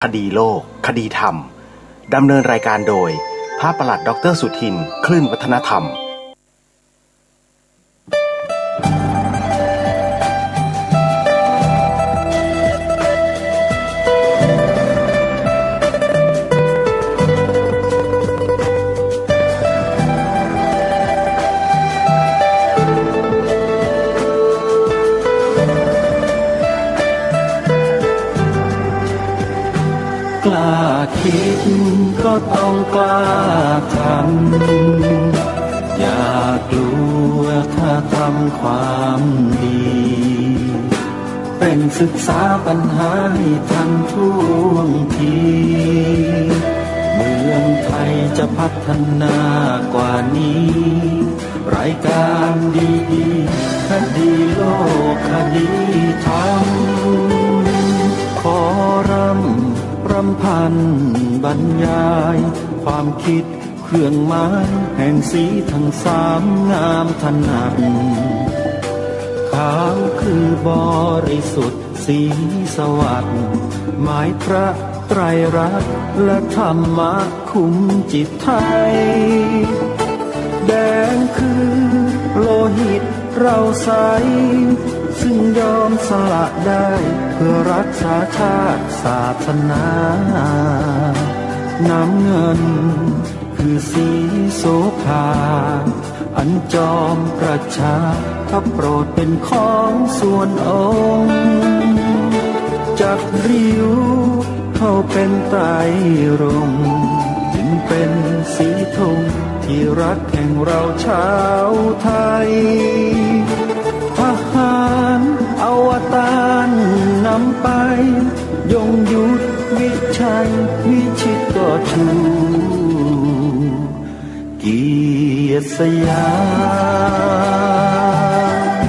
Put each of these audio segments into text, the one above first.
คดีโลกคดีธรรมดำเนินรายการโดยพระประหลัดดร.สุทินน์คลื่นวัฒนธรรมกล้าคิดก็ต้องกล้าทำอย่ากลัวถ้าทำความดีเป็นศึกษาปัญหาให้ทันท่วงทีเมืองไทยจะพัฒนากว่านี้รายการดีๆคดีโลกคดีธรรมขอรำพันบรรยายความคิดเครื่องหมายแห่งสีทั้งสามงามถนัดขาวคือบริสุทธิ์สีสวัสดิ์หมายพระไตรรัตน์และธรรมะคุมจิตไทยแดงคือโลหิตเราใสซึ่งยอมสละได้เพื่อรักษาชาติศาสนาน้ำเงินคือสีโสภาอันจอมประชาพระโปรดเป็นของส่วนองค์จากริ้วเข้าเป็นไตรรงค์จึงเป็นสีธงที่รักแห่งเราชาวไทยทหารอวตารนำไปยงยุทธวิชัยวิชิตก็ชูเกียรติสยาม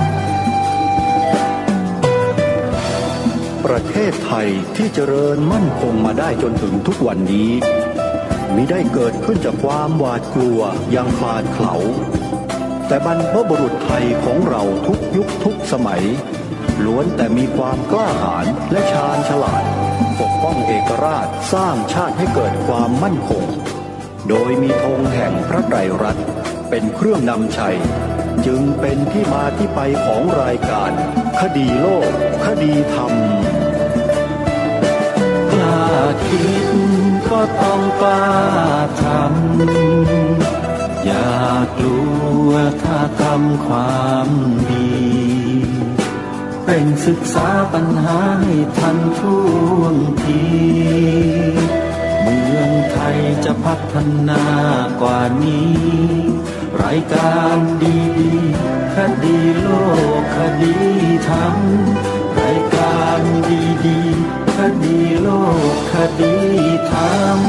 ประเทศไทยที่เจริญมั่นคงมาได้จนถึงทุกวันนี้มิได้เกิดขึ้นจากความหวาดกลัวอย่างคลาดเขลาแต่บรรพบุรุษไทยของเราทุกยุคทุกสมัยล้วนแต่มีความกล้าหาญและชาญฉลาดปกป้องเอกราชสร้างชาติให้เกิดความมั่นคงโดยมีธงแห่งพระไตรรัตน์เป็นเครื่องนำชัยจึงเป็นที่มาที่ไปของรายการคดีโลกคดีธรรมกล้าคิดก็ต้องกล้าทำอย่ากลัวถ้าทำความดีเป็นศึกษาปัญหาให้ทันท่วงทีเมืองไทยจะพัฒนากว่านี้รายการดีๆคดีโลกคดีธรรมรายการดีๆคดีโลกคดีธรรม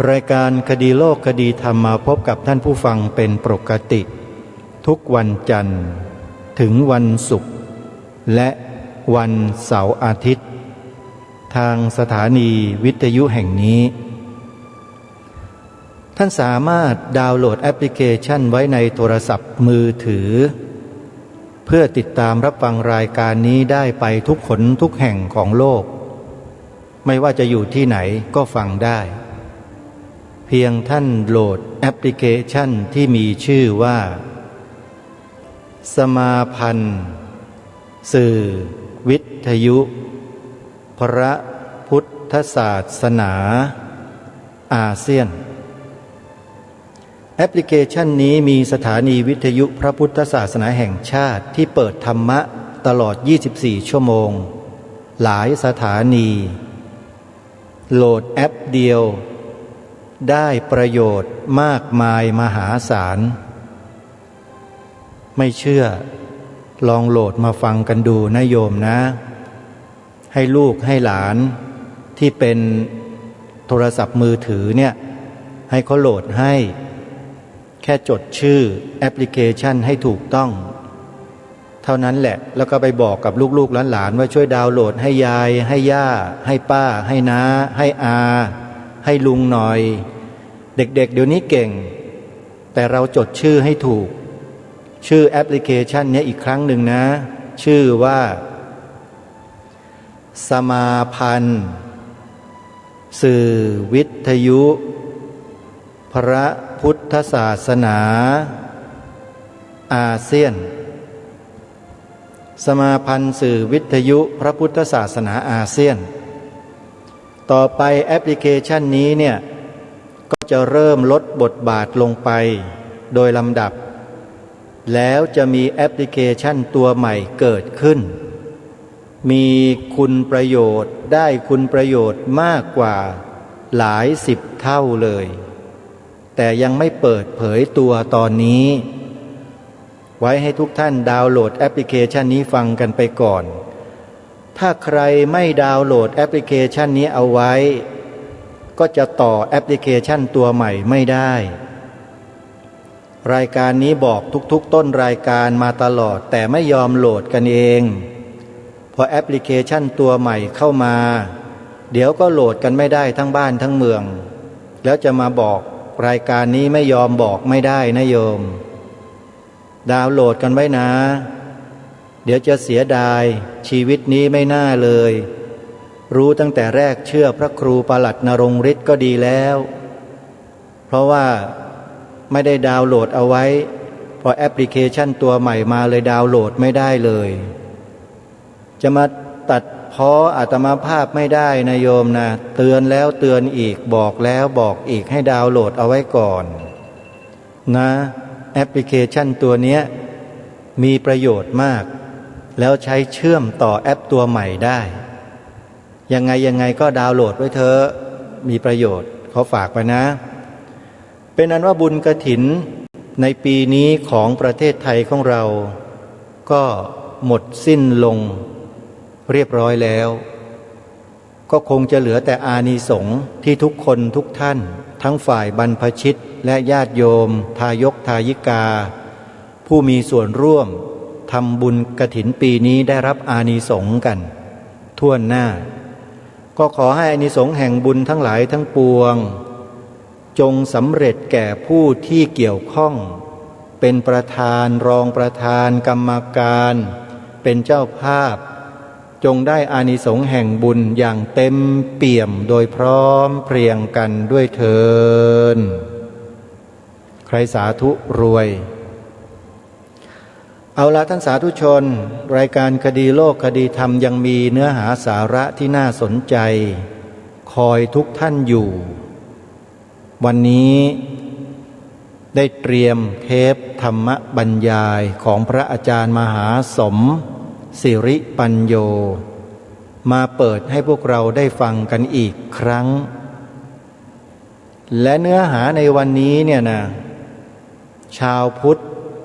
รายการคดีโลกคดีธรรมมาพบกับท่านผู้ฟังเป็นปกติทุกวันจันทร์ถึงวันศุกร์และ วันเสาร์อาทิตย์ทางสถานีวิทยุแห่งนี้ท่านสามารถดาวน์โหลดแอปพลิเคชันไว้ในโทรศัพท์มือถือเพื่อติดตามรับฟังรายการนี้ได้ไปทุกหนทุกแห่งของโลกไม่ว่าจะอยู่ที่ไหนก็ฟังได้เพียงท่านโหลดแอปพลิเคชันที่มีชื่อว่าสมาพันธ์สื่อวิทยุพระพุทธศาสนาอาเซียนแอปพลิเคชันนี้มีสถานีวิทยุพระพุทธศาสนาแห่งชาติที่เปิดธรรมะตลอด 24 ชั่วโมงหลายสถานีโหลดแอปเดียวได้ประโยชน์มากมายมหาศาลไม่เชื่อลองโหลดมาฟังกันดูนะโยมนะให้ลูกให้หลานที่เป็นโทรศัพท์มือถือเนี่ยให้เขาโหลดให้แค่จดชื่อแอปพลิเคชันให้ถูกต้องเท่านั้นแหละแล้วก็ไปบอกกับลูกๆหลานๆว่าช่วยดาวน์โหลดให้ยายให้ย่าให้ป้าให้น้าให้อาให้ลุงหน่อยเด็กๆเดี๋ยวนี้เก่งแต่เราจดชื่อให้ถูกชื่อแอปพลิเคชันนี้อีกครั้งหนึ่งนะชื่อว่าสมาพันธ์สื่อวิทยุพระพุทธศาสนาอาเซียนสมาพันธ์สื่อวิทยุพระพุทธศาสนาอาเซียนต่อไปแอปพลิเคชันนี้เนี่ยก็จะเริ่มลดบทบาทลงไปโดยลำดับแล้วจะมีแอปพลิเคชันตัวใหม่เกิดขึ้นมีคุณประโยชน์ได้คุณประโยชน์มากกว่าหลาย10 เท่าเลยแต่ยังไม่เปิดเผยตัวตอนนี้ไว้ให้ทุกท่านดาวน์โหลดแอปพลิเคชันนี้ฟังกันไปก่อนถ้าใครไม่ดาวน์โหลดแอปพลิเคชันนี้เอาไว้ก็จะต่อแอปพลิเคชันตัวใหม่ไม่ได้รายการนี้บอกทุกๆต้นรายการมาตลอดแต่ไม่ยอมโหลดกันเองพอแอปพลิเคชันตัวใหม่เข้ามาเดี๋ยวก็โหลดกันไม่ได้ทั้งบ้านทั้งเมืองแล้วจะมาบอกรายการนี้ไม่ยอมบอกไม่ได้นะโยมดาวน์โหลดกันไว้นะเดี๋ยวจะเสียดายชีวิตนี้ไม่น่าเลยรู้ตั้งแต่แรกเชื่อพระครูปลัดนรงฤทธิ์ก็ดีแล้วเพราะว่าไม่ได้ดาวน์โหลดเอาไว้พอแอปพลิเคชันตัวใหม่มาเลยดาวน์โหลดไม่ได้เลยจะมาตัดพ้ออาตมาภาพไม่ได้นะโยมนะเตือนแล้วเตือนอีกบอกแล้วบอกอีกให้ดาวน์โหลดเอาไว้ก่อนนะแอปพลิเคชันตัวเนี้ยมีประโยชน์มากแล้วใช้เชื่อมต่อแอปตัวใหม่ได้ยังไงก็ดาวน์โหลดไว้เถอะมีประโยชน์เขาฝากไปนะเป็นอันว่าบุญกฐินในปีนี้ของประเทศไทยของเราก็หมดสิ้นลงเรียบร้อยแล้วก็คงจะเหลือแต่อานิสงส์ที่ทุกคนทุกท่านทั้งฝ่ายบรรพชิตและญาติโยมทายกทายิกาผู้มีส่วนร่วมทำบุญกฐินปีนี้ได้รับอานิสงส์กันทั่วหน้าก็ขอให้อานิสงส์แห่งบุญทั้งหลายทั้งปวงจงสำเร็จแก่ผู้ที่เกี่ยวข้องเป็นประธานรองประธานกรรมการเป็นเจ้าภาพจงได้อานิสงส์แห่งบุญอย่างเต็มเปี่ยมโดยพร้อมเพรียงกันด้วยเถิดใครสาธุรวยเอาละท่านสาธุชนรายการคดีโลกคดีธรรมยังมีเนื้อหาสาระที่น่าสนใจคอยทุกท่านอยู่วันนี้ได้เตรียมเทปธรรมบรรยายของพระอาจารย์มหาสมศิริปัญโยมาเปิดให้พวกเราได้ฟังกันอีกครั้งและเนื้อหาในวันนี้เนี่ยนะชาวพุทธ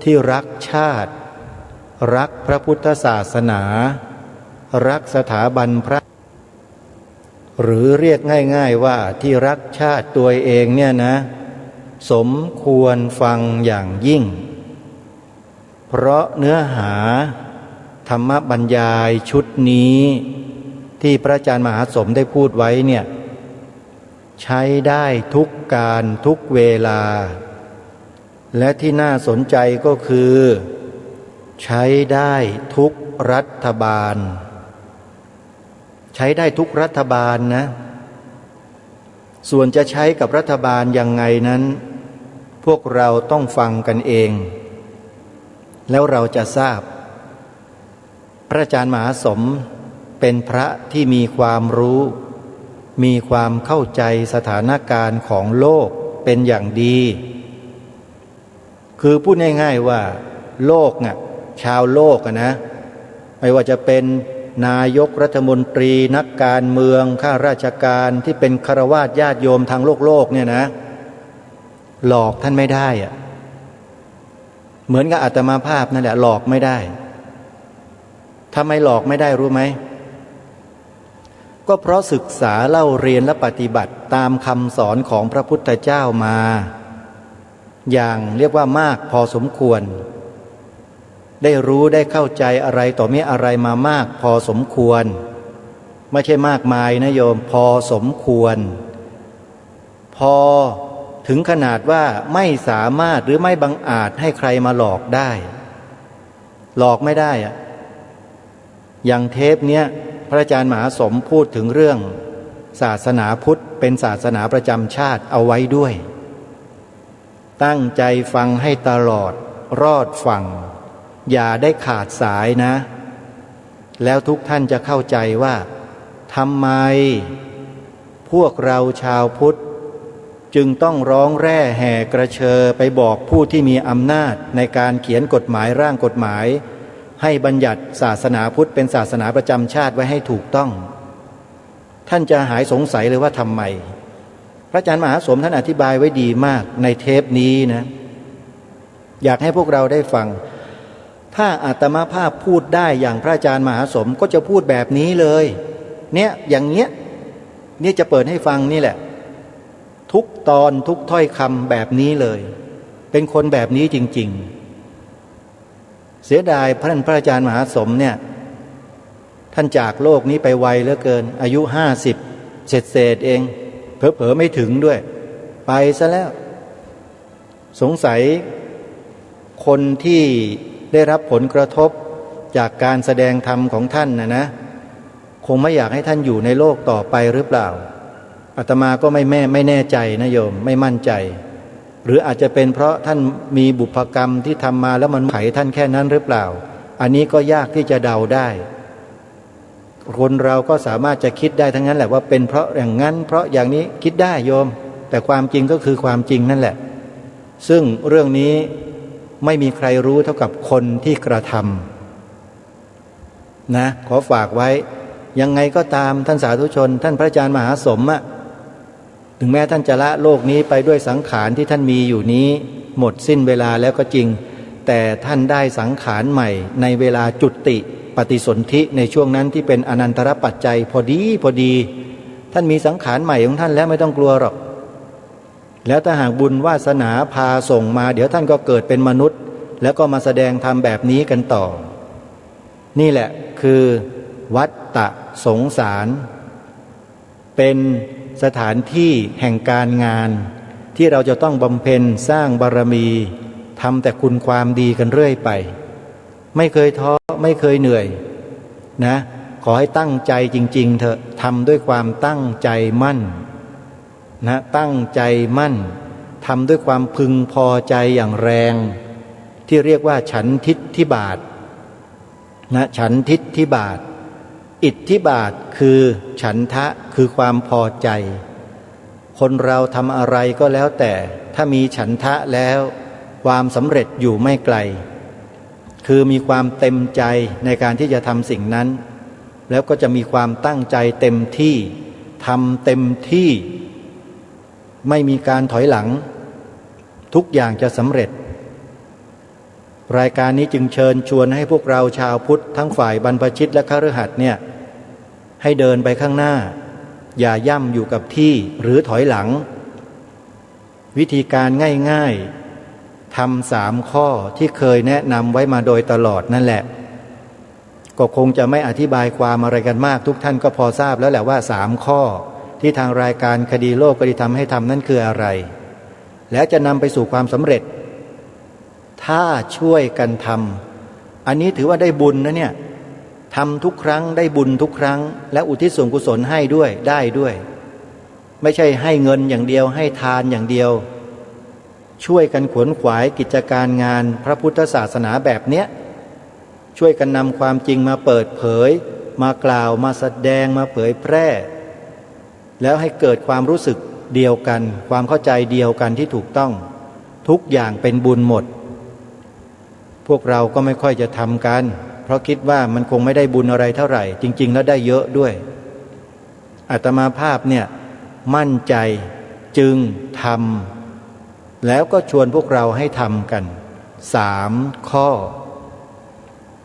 ที่รักชาติรักพระพุทธศาสนารักสถาบันพระหรือเรียกง่ายๆว่าที่รักชาติตัวเองเนี่ยนะสมควรฟังอย่างยิ่งเพราะเนื้อหา ธรรมบรรยายชุดนี้ที่พระอาจารย์มหาสมได้พูดไว้เนี่ยใช้ได้ทุกการทุกเวลาและที่น่าสนใจก็คือใช้ได้ทุกรัฐบาลใช้ได้ทุกรัฐบาลนะส่วนจะใช้กับรัฐบาลยังไงนั้นพวกเราต้องฟังกันเองแล้วเราจะทราบพระอาจารย์มหาสมเป็นพระที่มีความรู้มีความเข้าใจสถานการณ์ของโลกเป็นอย่างดีคือพูดง่ายๆว่าโลกน่ะชาวโลกนะไม่ว่าจะเป็นนายกรัฐมนตรีนักการเมืองข้าราชการที่เป็นฆราวาสญาติโยมทางโลกเนี่ยนะหลอกท่านไม่ได้อะเหมือนกับอาตมาภาพนั่นแหละหลอกไม่ได้ทำไมหลอกไม่ได้รู้ไหมก็เพราะศึกษาเล่าเรียนและปฏิบัติตามคำสอนของพระพุทธเจ้ามาอย่างเรียกว่ามากพอสมควรได้รู้ได้เข้าใจอะไรต่อมีอะไรมามากพอสมควรไม่ใช่มากมายนะโยมพอสมควรพอถึงขนาดว่าไม่สามารถหรือไม่บังอาจให้ใครมาหลอกได้หลอกไม่ได้อะอย่างเทปเนี้ยพระอาจารย์มหาสมพูดถึงเรื่องศาสนาพุทธเป็นศาสนาประจำชาติเอาไว้ด้วยตั้งใจฟังให้ตลอดรอดฟังอย่าได้ขาดสายนะแล้วทุกท่านจะเข้าใจว่าทำไมพวกเราชาวพุทธจึงต้องร้องแร่แห่กระเชอไปบอกผู้ที่มีอำนาจในการเขียนกฎหมายร่างกฎหมายให้บัญญัติศาสนาพุทธเป็นศาสนาประจำชาติไว้ให้ถูกต้องท่านจะหายสงสัยเลยว่าทำไมพระอาจารย์มหาสมท่านอธิบายไว้ดีมากในเทปนี้นะอยากให้พวกเราได้ฟังถ้าอาตมาภาพพูดได้อย่างพระอาจารย์มหาสมก็จะพูดแบบนี้เลยเนี่ยอย่างเงี้ยนี่จะเปิดให้ฟังนี่แหละทุกตอนทุกถ้อยคำแบบนี้เลยเป็นคนแบบนี้จริงๆเสียดายพระอาจารย์มหาสมเนี่ยท่านจากโลกนี้ไปไวเหลือเกินอายุ50เศษเองเผลอๆไม่ถึงด้วยไปซะแล้วสงสัยคนที่ได้รับผลกระทบจากการแสดงธรรมของท่านนะคงไม่อยากให้ท่านอยู่ในโลกต่อไปหรือเปล่าอาตมาก็ไม่แน่ใจนะโยมไม่มั่นใจหรืออาจจะเป็นเพราะท่านมีบุพกรรมที่ทำมาแล้วมันไขท่านแค่นั้นหรือเปล่าอันนี้ก็ยากที่จะเดาได้คนเราก็สามารถจะคิดได้ทั้งนั้นแหละว่าเป็นเพราะอย่างนั้นเพราะอย่างนี้คิดได้โยมแต่ความจริงก็คือความจริงนั่นแหละซึ่งเรื่องนี้ไม่มีใครรู้เท่ากับคนที่กระทำนะขอฝากไว้ยังไงก็ตามท่านสาธุชนท่านพระอาจารย์มหาสมถึงแม้ท่านจะละโลกนี้ไปด้วยสังขารที่ท่านมีอยู่นี้หมดสิ้นเวลาแล้วก็จริงแต่ท่านได้สังขารใหม่ในเวลาจุติปฏิสนธิในช่วงนั้นที่เป็นอนันตรปัจจัยพอดีท่านมีสังขารใหม่ของท่านแล้วไม่ต้องกลัวหรอกแล้วถ้าหากบุญวาสนาพาส่งมาเดี๋ยวท่านก็เกิดเป็นมนุษย์แล้วก็มาแสดงธรรมแบบนี้กันต่อนี่แหละคือวัฏฏะสงสารเป็นสถานที่แห่งการงานที่เราจะต้องบำเพ็ญสร้างบารมีทำแต่คุณความดีกันเรื่อยไปไม่เคยท้อไม่เคยเหนื่อยนะขอให้ตั้งใจจริงๆเถอะทำด้วยความตั้งใจมั่นนะตั้งใจมั่นทำด้วยความพึงพอใจอย่างแรงที่เรียกว่าฉันทิฏฐิบาทนะฉันทิฏฐิบาทอิทธิบาทคือฉันทะคือความพอใจคนเราทำอะไรก็แล้วแต่ถ้ามีฉันทะแล้วความสำเร็จอยู่ไม่ไกลคือมีความเต็มใจในการที่จะทำสิ่งนั้นแล้วก็จะมีความตั้งใจเต็มที่ทำเต็มที่ไม่มีการถอยหลังทุกอย่างจะสำเร็จรายการนี้จึงเชิญชวนให้พวกเราชาวพุทธทั้งฝ่ายบรรพชิตและคฤหัสถ์เนี่ยให้เดินไปข้างหน้าอย่าย่ำอยู่กับที่หรือถอยหลังวิธีการง่ายๆทำ3 ข้อที่เคยแนะนำไว้มาโดยตลอดนั่นแหละ ก็คงจะไม่อธิบายความอะไรกันมากทุกท่านก็พอทราบแล้วแหละว่า3ข้อที่ทางรายการคดีโลกคดีธรรมให้ทำนั่นคืออะไรและจะนำไปสู่ความสำเร็จถ้าช่วยกันทำอันนี้ถือว่าได้บุญนะเนี่ยทำทุกครั้งได้บุญทุกครั้งและอุทิศส่วนกุศลให้ด้วยได้ด้วยไม่ใช่ให้เงินอย่างเดียวให้ทานอย่างเดียวช่วยกันขวนขวายกิจการงานพระพุทธศาสนาแบบเนี้ยช่วยกันนำความจริงมาเปิดเผยมากล่าวมาแสดงมาเผยแพร่แล้วให้เกิดความรู้สึกเดียวกันความเข้าใจเดียวกันที่ถูกต้องทุกอย่างเป็นบุญหมดพวกเราก็ไม่ค่อยจะทำกันเพราะคิดว่ามันคงไม่ได้บุญอะไรเท่าไหร่จริงๆแล้วได้เยอะด้วยอาตมาภาพเนี่ยมั่นใจจึงทำแล้วก็ชวนพวกเราให้ทำกัน3 ข้อ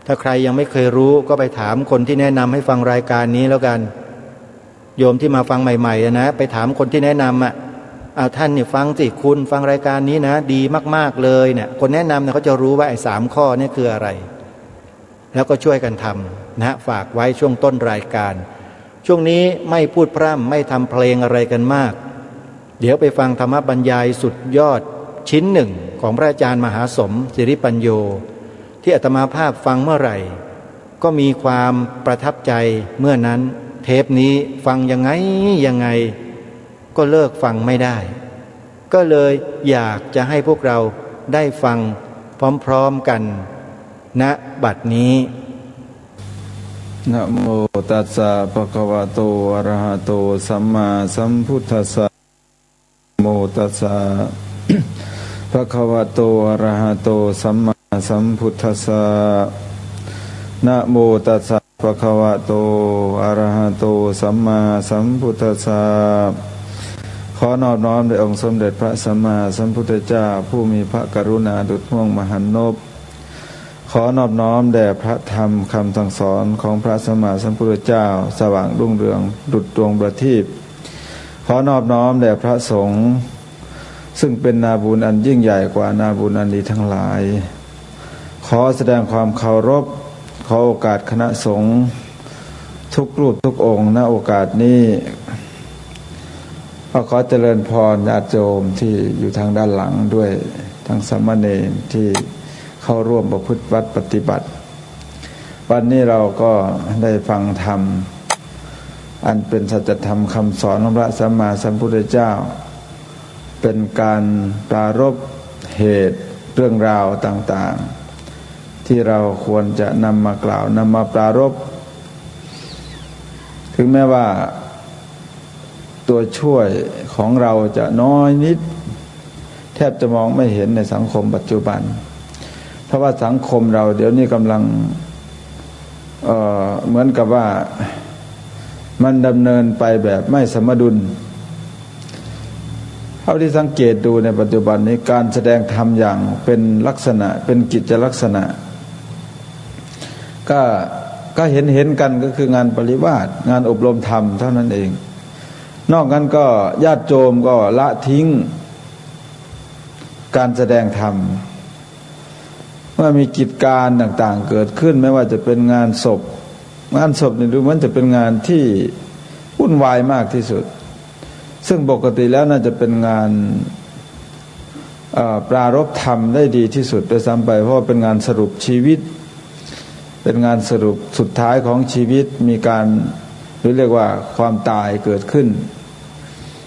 ถ้าใครยังไม่เคยรู้ก็ไปถามคนที่แนะนำให้ฟังรายการนี้แล้วกันโยมที่มาฟังใหม่ๆนะไปถามคนที่แนะนำท่านนี่ฟังสิคุณฟังรายการนี้นะดีมากๆเลยเนี่ยคนแนะนำเนี่ยเขาจะรู้ว่าไอ้3 ข้อนี่คืออะไรแล้วก็ช่วยกันทำนะฝากไว้ช่วงต้นรายการช่วงนี้ไม่พูดพร่ำไม่ทำเพลงอะไรกันมากเดี๋ยวไปฟังธรรมบรรยายสุดยอดชิ้นหนึ่งของพระอาจารย์มหาสมศิริปัญโยที่อาตมาภาพฟังเมื่อไหร่ก็มีความประทับใจเมื่อนั้นเทปนี้ฟังยังไงก็เลิกฟังไม่ได้ก็เลยอยากจะให้พวกเราได้ฟังพร้อมๆกันณบัดนี้นะโมตัสสะภะคะวะโตอะระหะโตสัมมาสัมพุทธัสสะนะโมตัสสะภะคะวะโตอะระหะโตสัมมาสัมพุทธัสสะนะโมตัสสะภะคะวะโตอะระหะโตสัมมาสัมพุทธัสสะขอนอบน้อมแด่องค์สมเด็จพระสัมมาสัมพุทธเจ้าผู้มีพระกรุณาดุจม่วงมหันนบขอนอบน้อมแด่พระธรรมคำสั่งสอนของพระสัมมาสัมพุทธเจ้าสว่างรุ่งเรืองดุจดวงประทีปขอนอบน้อมแด่พระสงฆ์ซึ่งเป็นนาบุญอันยิ่งใหญ่กว่านาบุญอันดีทั้งหลายขอแสดงความเคารพขอโอกาสคณะสงฆ์ทุกรูปทุกองค์ณโอกาสนี้ขอเจริญพรญาติโยมที่อยู่ทางด้านหลังด้วยทั้งสามเณรที่เข้าร่วมประพฤติวัดปฏิบัติวันนี้เราก็ได้ฟังธรรมอันเป็นสัจธรรมคำสอนของพระสัมมาสัมพุทธเจ้าเป็นการปรารภเหตุเรื่องราวต่างๆที่เราควรจะนำมากล่าวนำมาปรารภถึงแม้ว่าตัวช่วยของเราจะน้อยนิดแทบจะมองไม่เห็นในสังคมปัจจุบันเพราะว่าสังคมเราเดี๋ยวนี้กำลังเหมือนกับว่ามันดำเนินไปแบบไม่สมดุลเท่าที่สังเกตดูในปัจจุบันนี้การแสดงธรรมอย่างเป็นลักษณะเป็นกิจลักษณะก็เห็นกันก็คืองานปริวาสงานอบรมธรรมเท่านั้นเองนอกนั้นก็ญาติโยมก็ละทิ้งการแสดงธรรมเมื่อมีกิจการต่างๆเกิดขึ้นไม่ว่าจะเป็นงานศพนี่ดูเหมือนจะเป็นงานที่วุ่นวายมากที่สุดซึ่งปกติแล้วน่าจะเป็นงานปรารภธรรมได้ดีที่สุดโดยซ้ำไปเพราะเป็นงานสรุปชีวิตเป็นงานสรุปสุดท้ายของชีวิตมีการหรือเรียกว่าความตายเกิดขึ้น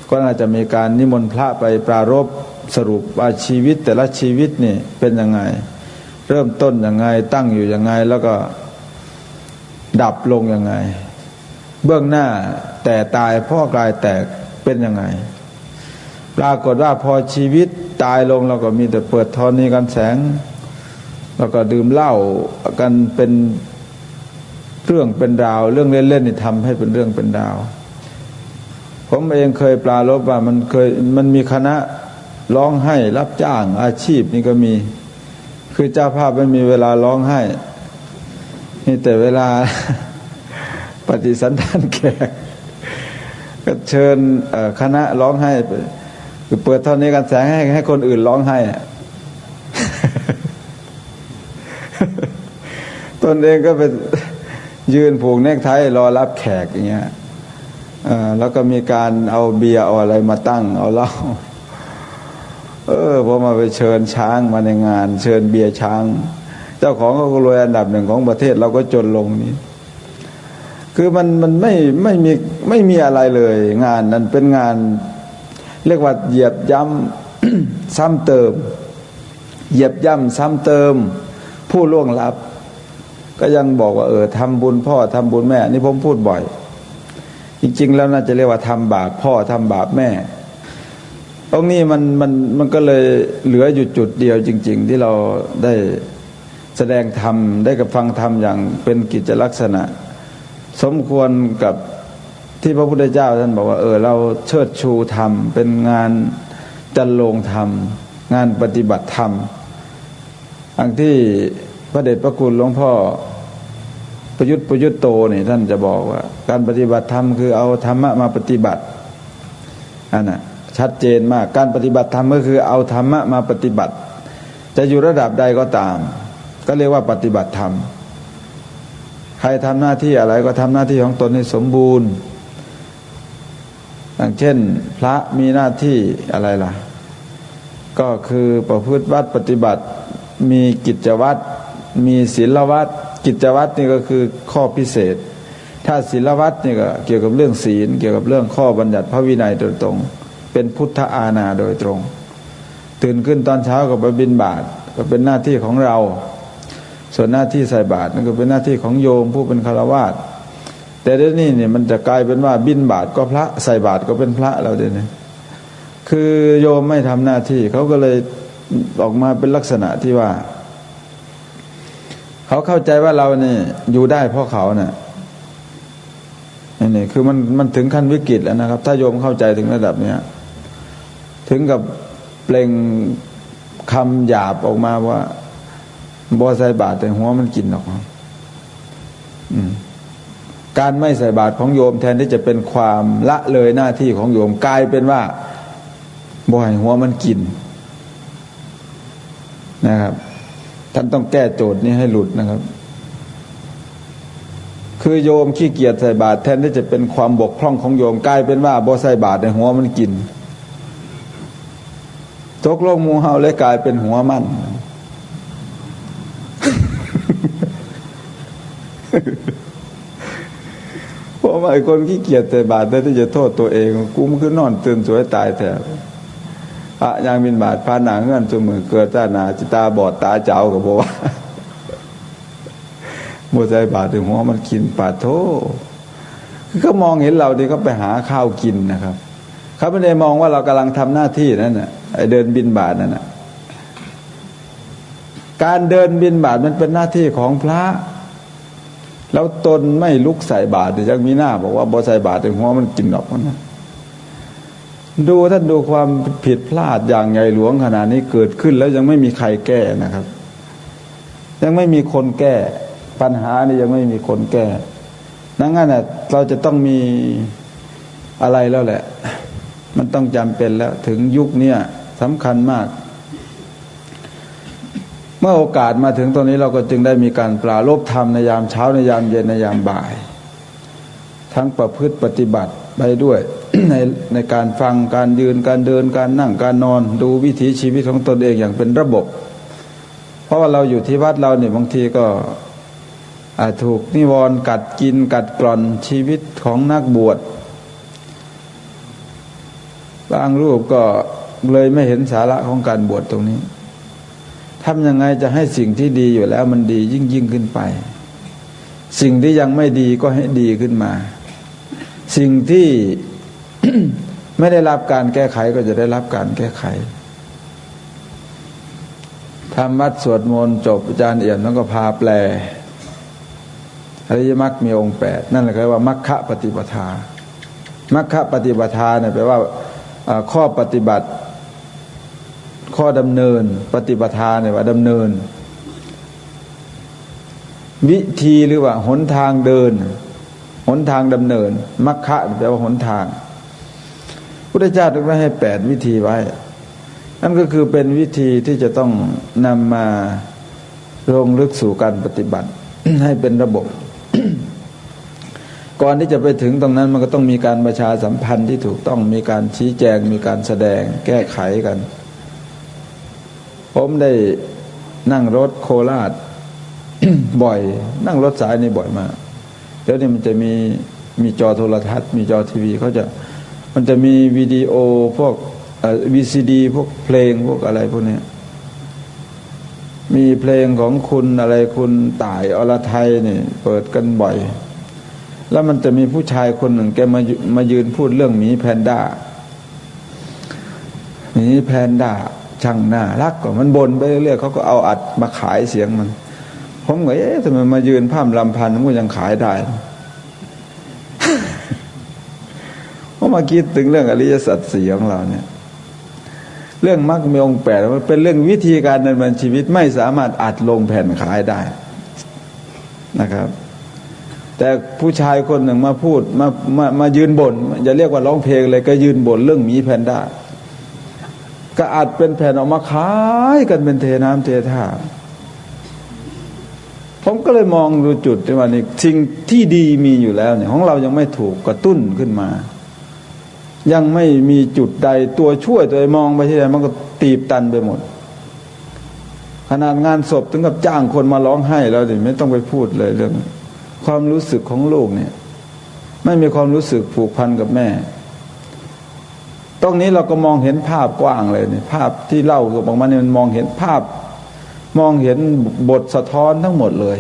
ก็น่าจะมีการนิมนต์พระไปปรารภสรุปว่าชีวิตแต่ละชีวิตนี่เป็นยังไงเริ่มต้นยังไงตั้งอยู่ยังไงแล้วก็ดับลงยังไงเบื้องหน้าแต่ตายพ่อกลายแตกเป็นยังไงปรากฏว่าพอชีวิตตายลงเราก็มีแต่เปิดธรณีกันแสงแล้วก็ดื่มเหล้ากันเป็นเรื่องเป็นราวเรื่องเล่นๆนี่ทำให้เป็นเรื่องเป็นราวผมเองเคยปรารภว่ามันมีคณะร้องไห้รับจ้างอาชีพนี่ก็มีคือเจ้าภาพไม่มีเวลาร้องไห้มีแต่เวลาปฏิสันทานแขกก็เชิญคณะร้องไห้คือเปิดเท่านี้กันแสงให้คนอื่นร้องไห้ตนเองก็เป็น ยืนผูกเนคไทรอรับแขกอย่างเงี้ยแล้วก็มีการเอาเบียร์เอาอะไรมาตั้งเอาเหล้าพอมาไปเชิญช้างมาในงานเชิญเบียร์ช้างเจ้าของก็รวยอันดับหนึ่งของประเทศเราก็จนลงนี้คือมันไม่มีอะไรเลยงานนั้นเป็นงานเรียกว่าเหยียบย่ำ ซ้ำเติมเหยียบย่ำซ้ำเติมผู้ล่วงลับก็ยังบอกว่าทำบุญพ่อทำบุญแม่นี่ผมพูดบ่อยจริงๆแล้วน่าจะเรียกว่าทำบาปพ่อทำบาปแม่ตรงนี้มันก็เลยเหลืออยู่จุดเดียวจริงๆที่เราได้แสดงธรรมได้กับฟังธรรมอย่างเป็นกิจลักษณะสมควรกับที่พระพุทธเจ้าท่านบอกว่าเราเชิดชูธรรมเป็นงานจันโลงธรรมงานปฏิบัติธรรมอันที่พระเดชพระคุณหลวงพ่อประยุทธ์โตนี่ท่านจะบอกว่าการปฏิบัติธรรมคือเอาธรรมะมาปฏิบัติอันน่ะชัดเจนมากการปฏิบัติธรรมก็คือเอาธรรมะมาปฏิบัติจะอยู่ระดับใดก็ตามก็เรียกว่าปฏิบัติธรรมใครทำหน้าที่อะไรก็ทำหน้าที่ของตนให้สมบูรณ์อย่างเช่นพระมีหน้าที่อะไรล่ะก็คือประพฤติวัดปฏิบัติมีกิจวัตรมีศีลวัตรกิจวัตรนี่ก็คือข้อพิเศษถ้าศีลวัตรนี่ก็เกี่ยวกับเรื่องศีลเกี่ยวกับเรื่องข้อบัญญัติพระวินัยโดยตรงเป็นพุทธอาณาโดยตรงตื่นขึ้นตอนเช้าก็ไปบิณฑบาตก็เป็นหน้าที่ของเราส่วนหน้าที่ใส่บาตรนั่นก็เป็นหน้าที่ของโยมผู้เป็นฆราวาสแต่เดี๋ยวนี้เนี่ยมันจะกลายเป็นว่าบิณฑบาตก็พระใส่บาตรก็เป็นพระแล้วเดี๋ยวนี้คือโยมไม่ทำหน้าที่เขาก็เลยออกมาเป็นลักษณะที่ว่าเขาเข้าใจว่าเราเนี่ยอยู่ได้เพราะเขาเนี่ยนี่คือมันถึงขั้นวิกฤตแล้วนะครับถ้าโยมเข้าใจถึงระดับเนี้ยถึงกับเปล่งคำหยาบออกมาว่าบ่ใส่บาตรแต่หัวมันกินออกมาการไม่ใส่บาตรของโยมแทนที่จะเป็นความละเลยหน้าที่ของโยมกลายเป็นว่าบ่ให้หัวมันกินนะครับท่านต้องแก้โจทย์นี้ให้หลุดนะครับคือโยมขี้เกียจใส่บาตรแทนที่จะเป็นความบกพร่องของโยมกลายเป็นว่าบ่ใส่บาตรในหัวมันกินตกลงหมู่เฮาเลยกลายเป็นหัวมันเพราะว่าไอ้คนขี้เกียจใส่บาตรแทนที่จะโทษตัวเองกูมันคือนอนตื่นสวยตายแท้พระยังบิณฑบาตพาหนาเงื่อนจมือเกิดตาหนาจิตาบอดตาเจ้ากับบอกว่าโมใจบาตรถึงหัวมันกินปาโถคือเขามองเห็นเราที่เขาไปหาข้าวกินนะครับเขาไม่ได้มองว่าเรากำลังทำหน้าที่นั่นน่ะไอ้เดินบิณฑบาตนั่นน่ะการเดินบิณฑบาตมันเป็นหน้าที่ของพระแล้วตนไม่ลุกใส่บาตรแต่ยังมีหน้าบอกว่าบ่ใส่บาตรถึงหัวมันกินหรอกนะดูท่านดูความผิดพลาดอย่างใหญ่หลวงขนาดนี้เกิดขึ้นแล้วยังไม่มีใครแก้นะครับยังไม่มีคนแก้ปัญหานี่ยังไม่มีคนแก้ดังนั้นน่ะเราจะต้องมีอะไรแล้วแหละมันต้องจำเป็นแล้วถึงยุคนี้สำคัญมากเมื่อโอกาสมาถึงตรงนี้เราก็จึงได้มีการปราลบธรรมในยามเช้าในยามเย็นในยามบ่ายทั้งประพฤติปฏิบัติไปด้วย ในการฟังการยืนการเดินการนั่งการนอนดูวิถีชีวิตของตนเองอย่างเป็นระบบเพราะว่าเราอยู่ที่วัดเราเนี่ยบางทีก็ถูกนิวรณ์กัดกินกัดกร่อนชีวิตของนักบวชบางรูปก็เลยไม่เห็นสาระของการบวชตรงนี้ทำยังไงจะให้สิ่งที่ดีอยู่แล้วมันดียิ่งขึ้นไปสิ่งที่ยังไม่ดีก็ให้ดีขึ้นมาสิ่งที่ ไม่ได้รับการแก้ไขก็จะได้รับการแก้ไขทำวัดสวดมนต์จบอาจารย์เอี่ยมแล้วก็พาแปลอริยมรรคมีองค์8นั่นแหละคือว่ามรรคปฏิปทามรรคปฏิปทาเนี่ยแปลว่าข้อปฏิบัติข้อดำเนินปฏิปทาเนี่ยว่าดำเนินวิธีหรือว่าหนทางเดินหนทางดำเนินมรรคแปลว่าหนทางพุทธเจ้าได้ให้8วิธีไว้นั่นก็คือเป็นวิธีที่จะต้องนำมาลงลึกสู่การปฏิบัติ ให้เป็นระบบ ก่อนที่จะไปถึงตรงนั้นมันก็ต้องมีการประชาสัมพันธ์ที่ถูกต้องมีการชี้แจงมีการแสดงแก้ไขกันผมได้นั่งรถโคราช บ่อยนั่งรถสายนี่บ่อยมากแล้วนี่มันจะมีจอโทรทัศน์มีจอทีวีมันจะมีวิดีโอพวกVCD พวกเพลงพวกอะไรพวกนี้มีเพลงของคุณอะไรคุณต่ายอรไทยนี่เปิดกันบ่อยแล้วมันจะมีผู้ชายคนหนึ่งแกมายืนพูดเรื่องหมีแพนด้าหมีแพนด้าช่างน่ารักกว่ามันบ่นไปเรื่อยๆเขาก็เอาอัดมาขายเสียงมันผมก็ทำไมมายืนพร่ำรำพันมันก็ยังขายได้ เพราะมาคิดถึงเรื่องอริยสัจสี่ของเราเนี่ยเรื่องมรรคมีองค์8มันเป็นเรื่องวิธีการดำเนินชีวิตไม่สามารถอัดลงแผ่นขายได้นะครับแต่ผู้ชายคนหนึ่งมาพูดมายืนบ่นอย่าเรียกว่าร้องเพลงเลยก็ยืนบ่นเรื่องหมีแพนด้าก็อัดเป็นแผ่นออกมาขายกันเป็นเทน้ำเทท่าผมก็เลยมองดูจุดที่ว่านี่สิ่งที่ดีมีอยู่แล้วเนี่ยของเรายังไม่ถูกกระตุ้นขึ้นมายังไม่มีจุดใดตัวช่วยตัวมองไปที่ไหนมันก็ตีบตันไปหมดขนาดงานศพถึงกับจ้างคนมาร้องไห้แล้วนี่ไม่ต้องไปพูดเลยเรื่องความรู้สึกของลูกเนี่ยไม่มีความรู้สึกผูกพันกับแม่ตรงนี้เราก็มองเห็นภาพกว้างเลยเนี่ยภาพที่เล่ากับออกมาเนี่ยมันมองเห็นภาพมองเห็นบทสะท้อนทั้งหมดเลย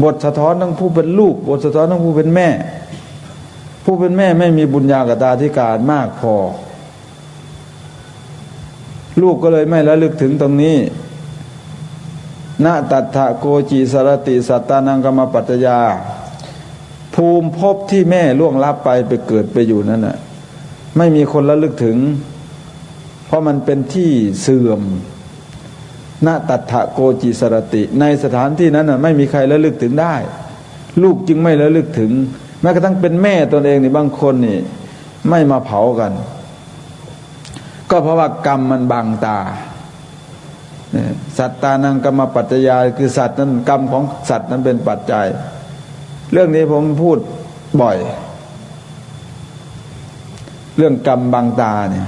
บทสะท้อนทั้งผู้เป็นลูกบทสะท้อนทั้งผู้เป็นแม่ผู้เป็นแม่ไม่มีบุญญาณาธิการมากพอลูกก็เลยไม่ระลึกถึงตรงนี้นะตัทธะโกจิสรติสัตตานังกรรมปัจจยาภูมิภพที่แม่ล่วงลับไปเกิดไปอยู่นั่นน่ะไม่มีคนระลึกถึงเพราะมันเป็นที่เสื่อมนะตัทธะโกจิสรติในสถานที่นั้นน่ะไม่มีใครระลึกถึงได้ลูกจึงไม่ระลึกถึงแม้กระทั่งเป็นแม่ตนเองนี่บางคนนี่ไม่มาเผากันก็เพราะว่ากรรมมันบังตาสัตตานังกรรมปัจจยาคือสัตว์นั้นกรรมของสัตว์นั้นเป็นปัจจัยเรื่องนี้ผมพูดบ่อยเรื่องกรรมบังตาเนี่ย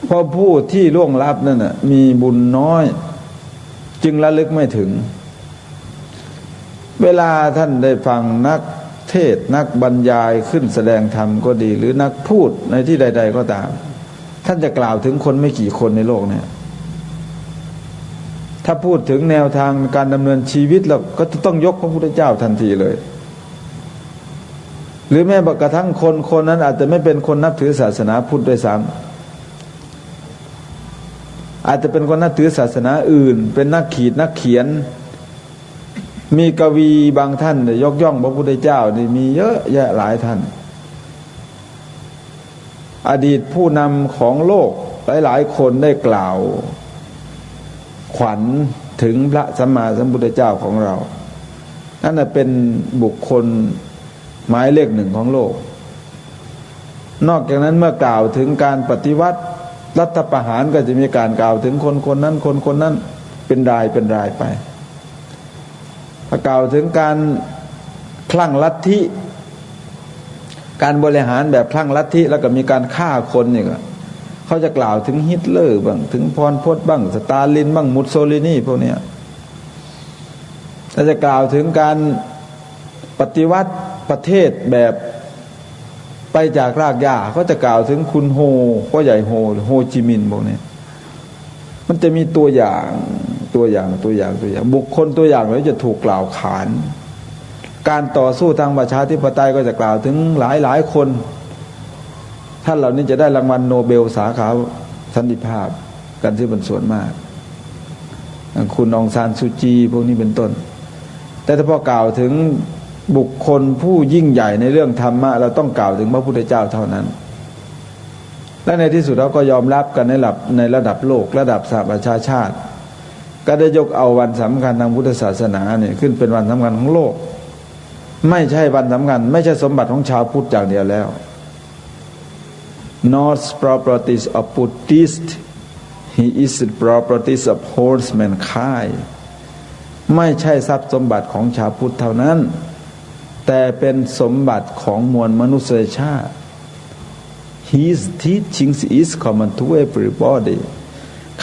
เพราะผู้ที่ล่วงลับนั่นน่ะมีบุญน้อยจึงระลึกไม่ถึงเวลาท่านได้ฟังนักเทศนักบรรยายขึ้นแสดงธรรมก็ดีหรือนักพูดในที่ใดๆก็ตามท่านจะกล่าวถึงคนไม่กี่คนในโลกเนี่ยถ้าพูดถึงแนวทางการดำเนินชีวิตเราก็จะต้องยกพระพุทธเจ้าทันทีเลยหรือแม้กระทั่งคนนั้นอาจจะไม่เป็นคนนับถือศาสนาพุทธด้วยซ้ำอาจจะเป็นคนนับถือศาสนาอื่นเป็นนักเขียนมีกวีบางท่านยกย่องพระพุทธเจ้านี่มีเยอะแยะหลายท่านอดีตผู้นำของโลกหลายๆคนได้กล่าวขวัญถึงพระสัมมาสัมพุทธเจ้าของเรานั่นเป็นบุคคลหมายเลขหนึ่งของโลกนอกจากนั้นเมื่อกล่าวถึงการปฏิวัติรัฐประหารก็จะมีการกล่าวถึงคนนั้นคนนั้นเป็นรายไปถ้ากล่าวถึงการคลั่งลัทธิการบริหารแบบคลั่งลัทธิแล้วก็มีการฆ่าคนนี่ก็เขาจะกล่าวถึงฮิตเลอร์บ้างถึงพรพจน์บ้างสตาลินบ้างมุสโซลินีพวกนี้ถ้าจะกล่าวถึงการปฏิวัติประเทศแบบไปจากรากหญ้าเขาจะกล่าวถึงคุณโฮพ่อใหญ่โฮจิมินห์พวกนี้มันจะมีตัวอย่างบุคคลตัวอย่างแล้วจะถูกกล่าวขานการต่อสู้ทางประชาธิปไตยก็จะกล่าวถึงหลายคนท่านเหล่านี้จะได้รางวัลโนเบลสาขาสันติภาพกันที่เป็นส่วนมากคุณองซานซูจีพวกนี้เป็นต้นแต่ถ้าพอกล่าวถึงบุคคลผู้ยิ่งใหญ่ในเรื่องธรรมะเราต้องกล่าวถึงพระพุทธเจ้าเท่านั้นและในที่สุดเราก็ยอมรับกันในระดับโลกระดับสหประชาชาติก็ได้ยกเอาวันสำคัญทางพุทธศาสนาเนี่ยขึ้นเป็นวันสำคัญของโลกไม่ใช่วันสำคัญไม่ใช่สมบัติของชาวพุทธอย่างเดียวแล้ว not properties of Buddhist he is the properties of whole mankind ไม่ใช่ทรัพย์สมบัติของชาวพุทธเท่านั้น แต่เป็นสมบัติของมวลมนุษยชาติ His teachings is common to everybody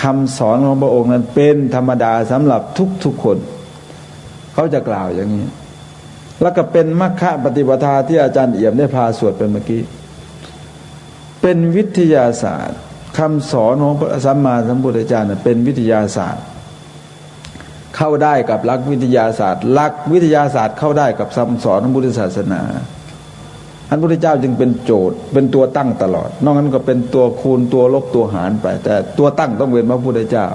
คำสอนของพระองค์นั้นเป็นธรรมดาสำหรับทุกๆคนเขาจะกล่าวอย่างนี้แล้วก็เป็นมรรคปฏิปทาที่อาจารย์เอี่ยมได้พาสวดไปเมื่อกี้เป็นวิทยาศาสตร์คำสอนของพระสัมมาสัมพุทธเจ้าเป็นวิทยาศาสตร์เข้าได้กับหลักวิทยาศาสตร์หลักวิทยาศาสตร์เข้าได้กับคำสอนของพุทธศาสนาอันพุทธเจ้าจึงเป็นโจทย์เป็นตัวตั้งตลอดนอกนั้นก็เป็นตัวคูณตัวลบตัวหารไปแต่ตัวตั้งต้องเป็นพระพุทธเจ้า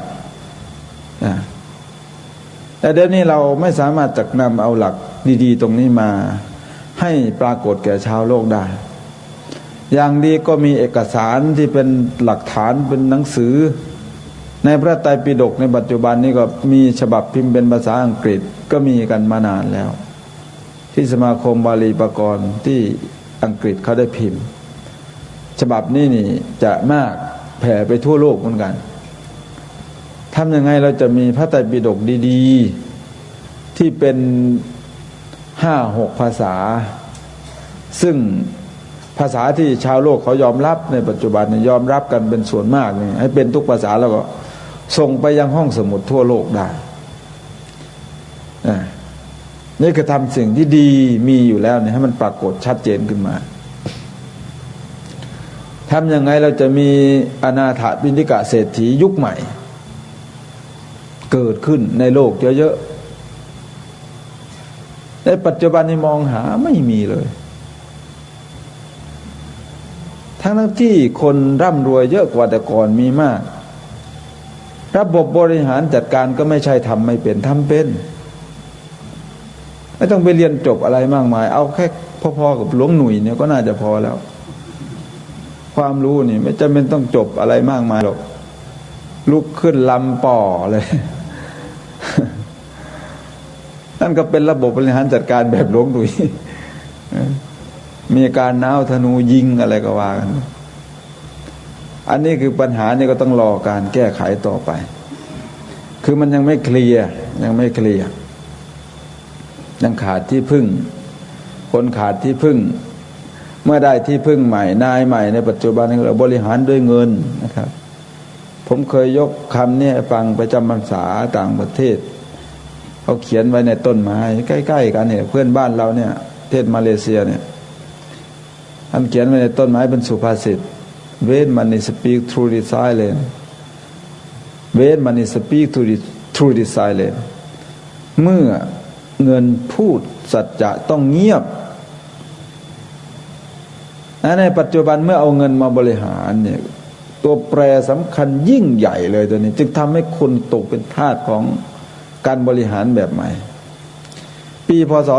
แต่เดี๋ยวนี้เราไม่สามารถจักนำเอาหลักดีๆตรงนี้มาให้ปรากฏแก่ชาวโลกได้อย่างดีก็มีเอกสารที่เป็นหลักฐานเป็นหนังสือในพระไตรปิฎกในปัจจุบันนี้ก็มีฉบับพิมพ์เป็นภาษาอังกฤษก็มีกันมานานแล้วที่สมาคมบาลีปกรณ์ที่อังกฤษเขาได้พิมพ์ฉบับนี้นี่จะมากแผ่ไปทั่วโลกเหมือนกันทำยังไงเราจะมีพระไตรปิฎกดีๆที่เป็น5-6 ภาษาซึ่งภาษาที่ชาวโลกเขายอมรับในปัจจุบันเนี่ยยอมรับกันเป็นส่วนมากนี่ให้เป็นทุกภาษาแล้วก็ส่งไปยังห้องสมุดทั่วโลกได้นี่คือทำสิ่งที่ดีมีอยู่แล้วเนี่ยให้มันปรากฏชัดเจนขึ้นมาทำยังไงเราจะมีอนาถบิณฑิกะเศรษฐียุคใหม่เกิดขึ้นในโลกเยอะๆในปัจจุบันนี้มองหาไม่มีเลยทั้งที่คนร่ำรวยเยอะกว่าแต่ก่อนมีมากระบบบริหารจัดการก็ไม่ใช่ทำไม่เป็นทำเป็นไม่ต้องไปเรียนจบอะไรมากมายเอาแค่พอๆกับหลวงหนุ่ยเนี่ยก็น่าจะพอแล้วความรู้นี่ไม่จำเป็นต้องจบอะไรมากมายหรอกลุกขึ้นลำป่อเลย นั่นก็เป็นระบบบริหารจัดการแบบหลวงหนุ่ย มีการน้าวธนูยิงอะไรก็ว่ากันอันนี้คือปัญหานี่ก็ต้องรอการแก้ไขต่อไปคือมันยังไม่เคลียร์ยังขาดที่พึ่งคนขาดที่พึ่งเมื่อได้ที่พึ่งใหม่นายใหม่ในปัจจุบันนี้เราบริหารด้วยเงินนะครับผมเคยยกคำนี้ฟังไปจำพรรษาต่างประเทศเขาเขียนไว้ในต้นไม้ใกล้ๆกันเนี่ยเพื่อนบ้านเราเนี่ยประเทศมาเลเซียเนี่ยท่านเขียนไว้ในต้นไม้เป็นสุภาษิต When money speak through the silence When money speak through the silence เมื่อเงินพูดสัจจะต้องเงียบในปัจจุบันเมื่อเอาเงินมาบริหารเนี่ยตัวแปรสำคัญยิ่งใหญ่เลยตัวนี้จึงทำให้คนตกเป็นทาสของการบริหารแบบใหม่ปีพ.ศ.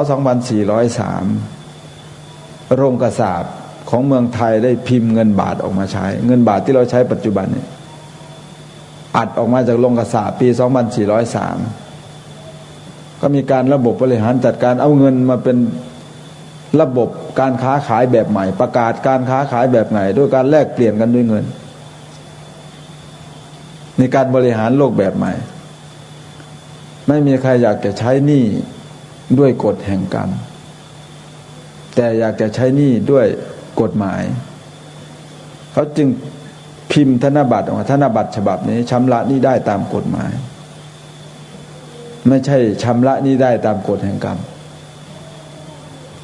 2403โรงกษาปณ์ของเมืองไทยได้พิมพ์เงินบาทออกมาใช้เงินบาทที่เราใช้ปัจจุบันเนี่ยอัดออกมาจากโรงกษาปณ์ปี 2403ก็มีการระบบบริหารจัดการเอาเงินมาเป็นระบบการค้าขายแบบใหม่ประกาศการค้าขายแบบไหนด้วยการแลกเปลี่ยนกันด้วยเงินในการบริหารโลกแบบใหม่ไม่มีใครอยากจะใช้หนี้ด้วยกฎแห่งกรรมแต่อยากจะใช้หนี้ด้วยกฎหมายเขาจึงพิมพ์ธนบัตรออกมาธนบัตรฉบับนี้ชำระหนี้ได้ตามกฎหมายไม่ใช่ชำระหนี้ได้ตามกฎแห่งกรรม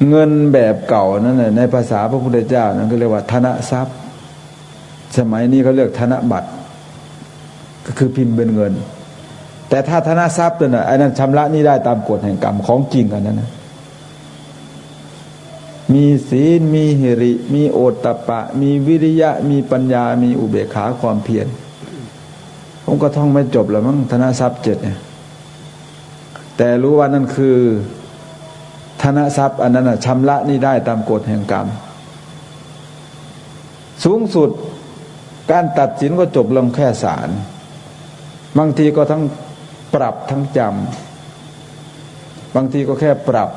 เงินแบบเก่านั่นในภาษาพระพุทธเจ้านั้นก็เรียกว่าธนทรัพย์สมัยนี้เขาเรียกธนบัตรก็คือพิมพ์เป็นเงินแต่ถ้าธนทรัพย์นั่นน่ะไอ้นั้นชำระหนี้ได้ตามกฎแห่งกรรมของจริงกันนั้นนะมีศีลมีหิริมีโอตตัปปะมีวิริยะมีปัญญามีอุเบกขาความเพียรผมก็ท่องไม่จบแล้วมั้งธนทรัพย์7เนี่ยแต่รู้ว่านั่นคือธนทรัพย์อันนั้นน่ะชำระหนี้ได้ตามกฎแห่งกรรมสูงสุดการตัดสินก็จบลงแค่ศาลบางทีก็ทั้งปรับทั้งจำบางทีก็แค่ปรับ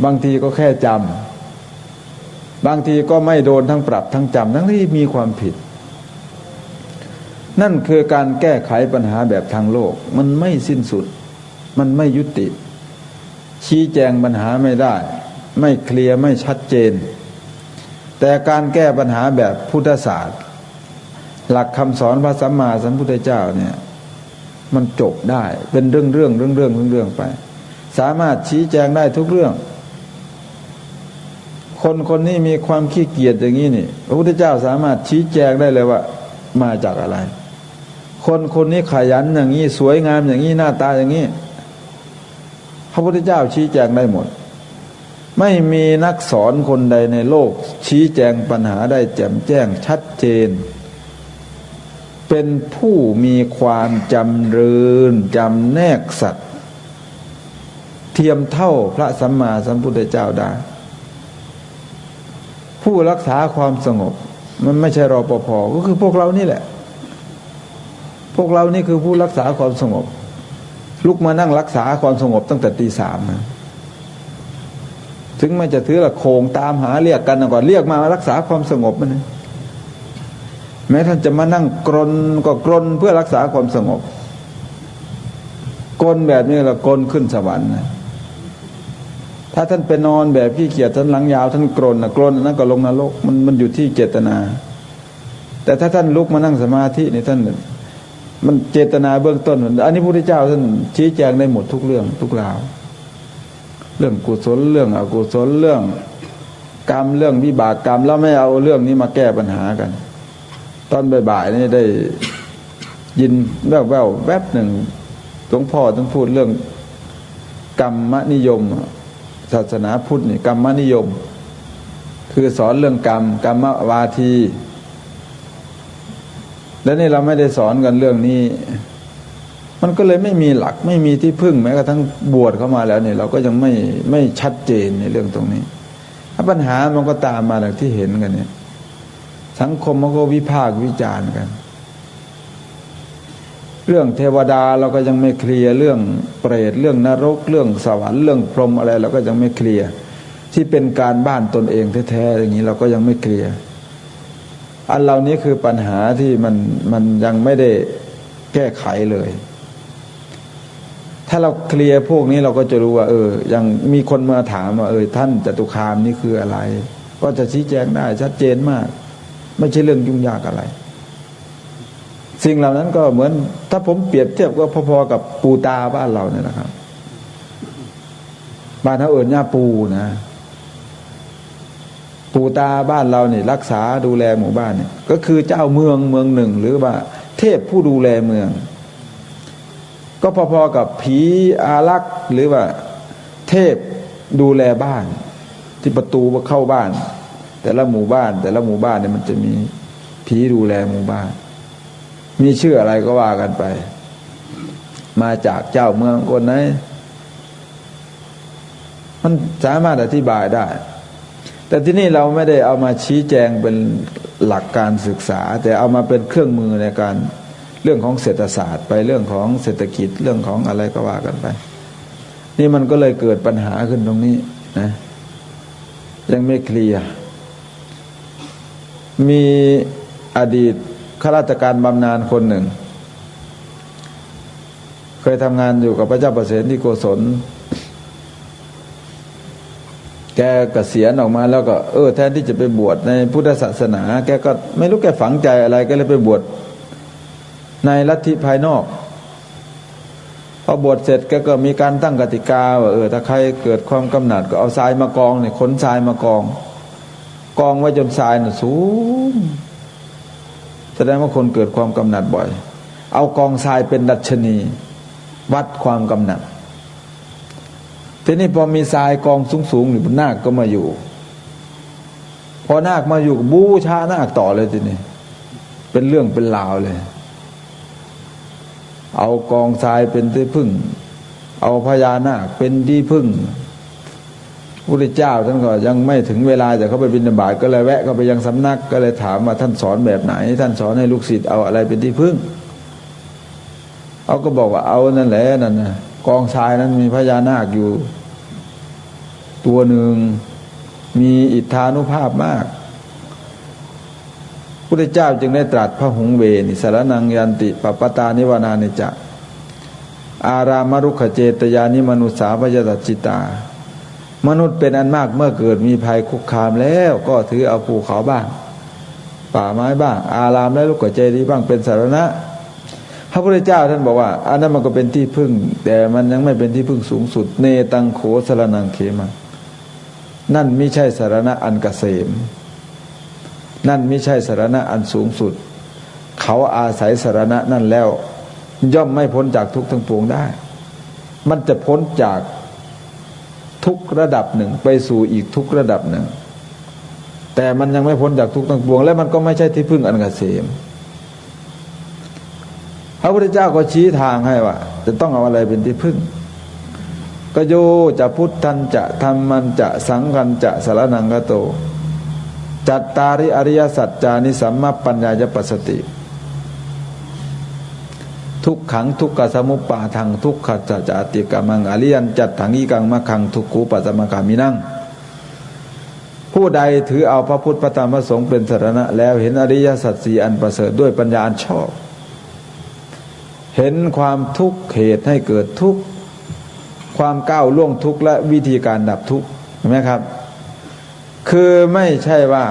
บางทีก็แค่จำบางทีก็ไม่โดนทั้งปรับทั้งจำทั้งที่มีความผิดนั่นคือการแก้ไขปัญหาแบบทางโลกมันไม่สิ้นสุดมันไม่ยุติชี้แจงปัญหาไม่ได้ ไม่เคลียร์ไม่ชัดเจนแต่การแก้ปัญหาแบบพุทธศาสตร์หลักคำสอนพระสัมมาสัมพุทธเจ้าเนี่ยมันจบได้เป็นเรื่องไปสามารถชี้แจงได้ทุกเรื่องคนนี้มีความขี้เกียจอย่างนี้นี่พระพุทธเจ้าสามารถชี้แจงได้เลยว่ามาจากอะไรคนนี้ขยันอย่างนี้สวยงามอย่างนี้หน้าตาอย่างนี้พระพุทธเจ้าชี้แจงได้หมดไม่มีนักสอนคนใดในโลกชี้แจงปัญหาได้แจ่มแจ้งชัดเจนเป็นผู้มีความจำเริญจำแนกสัตย์เทียมเท่าพระสัมมาสัมพุทธเจ้าได้ผู้รักษาความสงบมันไม่ใช่รปภ.ก็คือพวกเรานี่แหละพวกเรานี่คือผู้รักษาความสงบลุกมานั่งรักษาความสงบตั้งแต่ตี 3นะถึงไม่จะถือละโคงตามหาเรียกกันก่อนเรียกมารักษาความสงบมันนะแม้ท่านจะมานั่งกรนก็กรนเพื่อรักษาความสงบกรนแบบนี้ละกรนขึ้นสวรรค์นะถ้าท่านไปนอนแบบขี้เกียจท่านหลังยาวท่านกรนนะกรนนั่นก็ลงนรกมันอยู่ที่เจตนาแต่ถ้าท่านลุกมานั่งสมาธินี่ท่านมันเจตนาเบื้องต้นอันนี้พระพุทธเจ้าท่านชี้แจงได้หมดทุกเรื่องทุกราวเรื่องกุศลเรื่องอกุศลเรื่องกรรมเรื่องวิบากกรรมแล้วไม่เอาเรื่องนี้มาแก้ปัญหากันตอนบ่ายๆนี่ได้ยินแว่วๆแวบหนึ่งหลวงพ่อต้องพูดเรื่องกรรมนิยมศาสนาพุทธนี่กรรมนิยมคือสอนเรื่องกรรมวาทีแล้วนี่เราไม่ได้สอนกันเรื่องนี้มันก็เลยไม่มีหลักไม่มีที่พึ่งแม้กระทั่งบวชเข้ามาแล้วเนี่ยเราก็ยังไม่ชัดเจนในเรื่องตรงนี้ปัญหามันก็ตามมาอย่างที่เห็นกันเนี่ยสังคมมันก็วิพากษ์วิจารณ์กันเรื่องเทวดาเราก็ยังไม่เคลียร์เรื่องเปรตเรื่องนรกเรื่องสวรรค์เรื่องพรหมอะไรเราก็ยังไม่เคลียร์ที่เป็นการบ้านตนเองแท้ๆอย่างนี้เราก็ยังไม่เคลียร์อันเหล่านี้คือปัญหาที่มันยังไม่ได้แก้ไขเลยถ้าเราเคลียร์พวกนี้เราก็จะรู้ว่ายังมีคนมาถามว่าท่านจตุคามนี่คืออะไรก็จะชี้แจงได้ชัดเจนมากไม่ใช่เรื่องยุ่งยากอะไรสิ่งเหล่านั้นก็เหมือนถ้าผมเปรียบเทียบก็พอๆกับปูตาบ้านเราเนี่ยนะครับบ้านเขาเอิ้นย่าปูนะปูตาบ้านเราเนี่ยรักษาดูแลหมู่บ้านเนี่ยก็คือเจ้าเมืองหนึ่งหรือว่าเทพผู้ดูแลเมืองก็พอๆกับผีอารักษ์หรือว่าเทพดูแลบ้านที่ประตูเข้าบ้านแต่ละหมู่บ้านเนี่ยมันจะมีผีดูแลหมู่บ้านมีชื่ออะไรก็ว่ากันไปมาจากเจ้าเมืองคนไหนมันสามารถอธิบายได้แต่ที่นี่เราไม่ได้เอามาชี้แจงเป็นหลักการศึกษาแต่เอามาเป็นเครื่องมือในการเรื่องของเศรษฐศาสตร์ไปเรื่องของเศรษฐกิจเรื่องของอะไรก็ว่ากันไปนี่มันก็เลยเกิดปัญหาขึ้นตรงนี้นะยังไม่เคลียร์มีอดีตข้าราชการบำนาญคนหนึ่งเคยทำงานอยู่กับพระเจ้าประเสริฐที่โกศลแกเกษียณออกมาแล้วก็แทนที่จะไปบวชในพุทธศาสนาแกก็ไม่รู้แกฝังใจอะไรก็เลยไปบวชในลัทธิภายนอกพอบวชเสร็จแกก็มีการตั้งกติกาว่าถ้าใครเกิดความกำหนัดก็เอาทรายมากองเนี่ยขนทรายมากองไว้จนทรายน่ะสูงแสดงว่าคนเกิดความกำหนัดบ่อยเอากองทรายเป็นดัชนีวัดความกำหนัดทีนี้พอมีทรายกองสูงๆอยู่นาคก็มาอยู่พอนาคมาอยู่บูชานาคต่อเลยทีนี้เป็นเรื่องเป็นราวเลยเอากองทรายเป็นที่พึ่งเอาพญานาคเป็นที่พึ่งพระพุทธเจ้าท่านก็ยังไม่ถึงเวลาจะเข้าไปบิณฑบาตก็เลยแวะเข้าไปยังสำนักก็เลยถามว่าท่านสอนแบบไหนท่านสอนให้ลูกศิษย์เอาอะไรเป็นที่พึ่งเอาก็บอกว่าเอานั่นแหละนั่นนะกองทรายนั้นมีพญานาคอยู่ตัวหนึ่งมีอิทธานุภาพมากพุทธเจ้าจึงได้ตรัสพระหงเวนิสารนังยันติปปตานิวานานิจะอารามรุขเจตยานิมนุสาพยตัจจิตา มนุษย์เป็นอันมากเมื่อเกิดมีภัยคุกคามแล้วก็ถือเอาภูเขาบ้างป่าไม้บ้างอารามและลูกกระเจดีย์บ้างเป็นสารณะพระพุทธเจ้าท่านบอกว่าอันนั้นมันก็เป็นที่พึ่งแต่มันยังไม่เป็นที่พึ่งสูงสุดเนตังโขสรนังเขมังนั่นไม่ใช่สารณะอันเกษมนั่นไม่ใช่สารณะอันสูงสุดเขาอาศัยสารณะนั่นแล้วย่อมไม่พ้นจากทุกข์ทั้งปวงได้มันจะพ้นจากทุกระดับหนึ่งไปสู่อีกทุกระดับหนึ่งแต่มันยังไม่พ้นจากทุกข์ทั้งปวงและมันก็ไม่ใช่ที่พึ่งอันเกษมพระพุทธเจ้าก็ชี้ทางให้ว่าจะต้องเอาอะไรเป็นที่พึ่งก็โยจะพุทธันจะธรรมันจะสังฆันจะสรณังคโตจัตตาริอริยสัจจานิสัมมาปัญญายปัสสติทุกขังทุกขสมุปปาทังทุกขสัจจติกามังอริยันจัตถังอีกังมะขังทุกขูปัสสมกามินังผู้ใดถือเอาพระพุทธพระธรรมพระสงฆ์เป็นสรณะแล้วเห็นอริยสัจสี่อันประเสริฐด้วยปัญญาอันชอบเห็นความทุกข์เหตุให้เกิดทุกข์ความก้าวล่วงทุกข์และวิธีการดับทุกข์เห็นไหมครับคือไม่ใช่ว่า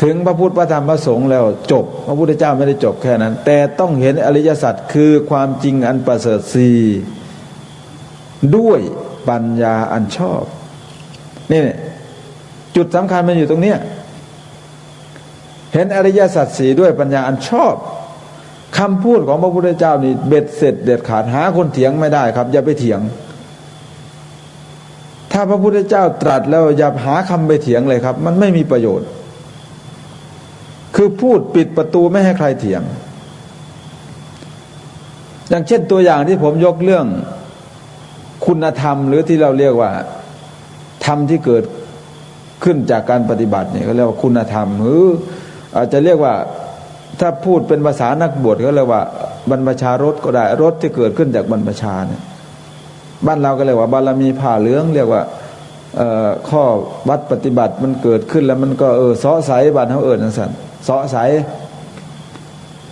ถึงพระพุทธพระธรรมพระสงฆ์แล้วจบพระพุทธเจ้าไม่ได้จบแค่นั้นแต่ต้องเห็นอริยสัจคือความจริงอันประเสริฐสี่ด้วยปัญญาอันชอบนี่จุดสำคัญมันอยู่ตรงเนี้ยเห็นอริยสัจสี่ด้วยปัญญาอันชอบคำพูดของพระพุทธเจ้านี่เบ็ดเสร็จเด็ดขาดหาคนเถียงไม่ได้ครับอย่าไปเถียงถ้าพระพุทธเจ้าตรัสแล้วอย่าหาคำไปเถียงเลยครับมันไม่มีประโยชน์คือพูดปิดประตูไม่ให้ใครเถียงอย่างเช่นตัวอย่างที่ผมยกเรื่องคุณธรรมหรือที่เราเรียกว่าธรรมที่เกิดขึ้นจากการปฏิบัติเนี่ยเขาเรียกว่าคุณธรรมหรืออาจจะเรียกว่าถ้าพูดเป็นภาษานักบวชก็เรียกว่าบรรพชารสก็ได้รสที่เกิดขึ้นจากบรรพชาเนี่ยบ้านเราก็เรียกว่าบารมีผ้าเหลืองเรียกว่าข้อวัดปฏิบัติมันเกิดขึ้นแล้วมันก็เสาะใสบ้านเขาจังซั่นเสาะใส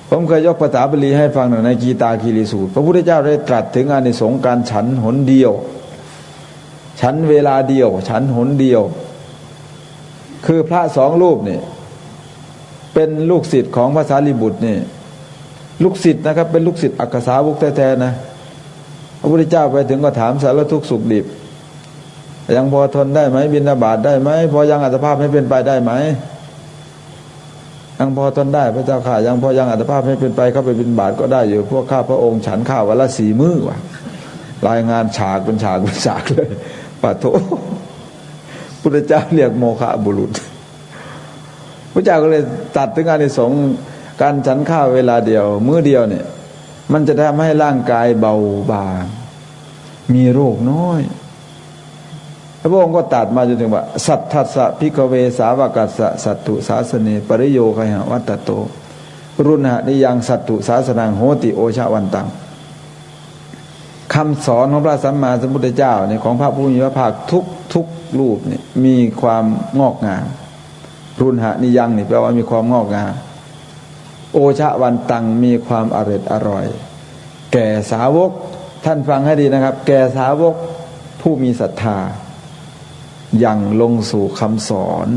ผมเคยยกภาษาบาลีให้ฟังหน่อยในกีตาคีรีสูตรพระพุทธเจ้าได้ตรัสถึงอานิสงส์การฉันหนเดียวฉันเวลาเดียวฉันหนเดียวคือพระสองรูปนี่เป็นลูกศิษย์ของพระสารีบุตรนี่ลูกศิษย์นะครับเป็นลูกศิษย์อักขสาวกแท้ๆนะพระพุทธเจ้าไปถึงก็ถามสารทุกข์สุขดิบยังพอทนได้ไหมบิณฑบาตได้ไหมพอยังอัตภาพให้เป็นไปได้ไหมยังพอทนได้พระเจ้าข้ายังพอยังอัตภาพให้เป็นไปเข้าไปบิณฑบาตก็ได้อยู่พวกข้าพระองค์ฉันข้าววันละ4 มื้อว่ะรายงานฉากเป็นฉากเป็นฉากเลยปะโถพุทธเจ้าเรียกโมฆะบุรุษพระเจ้าก็เลยตัดถึงอานิสงส์การฉันข้าวเวลาเดียวมื้อเดียวเนี่ยมันจะทำให้ร่างกายเบาบางมีโรคน้อยพระองค์ก็ตัดมาจนถึงว่าสัทธัสสะภิกขเวสาวกัสสะสัตถุสาสเนปริโยคหวัตตโตรุณหะนิยังสัตถุสาสนังโหติโอชาวันตังคำสอนของพระสัมมาสัมพุทธเจ้าเนี่ยของพระผู้มีพระภาคทุกรูปเนี่ยมีความงอกงามรุณหะนิยังนี่แปลว่ามีความงอกงามโอชาวันตังมีความอร่อยแก่สาวกท่านฟังให้ดีนะครับแก่สาวกผู้มีศรัทธายังลงสู่คำสอน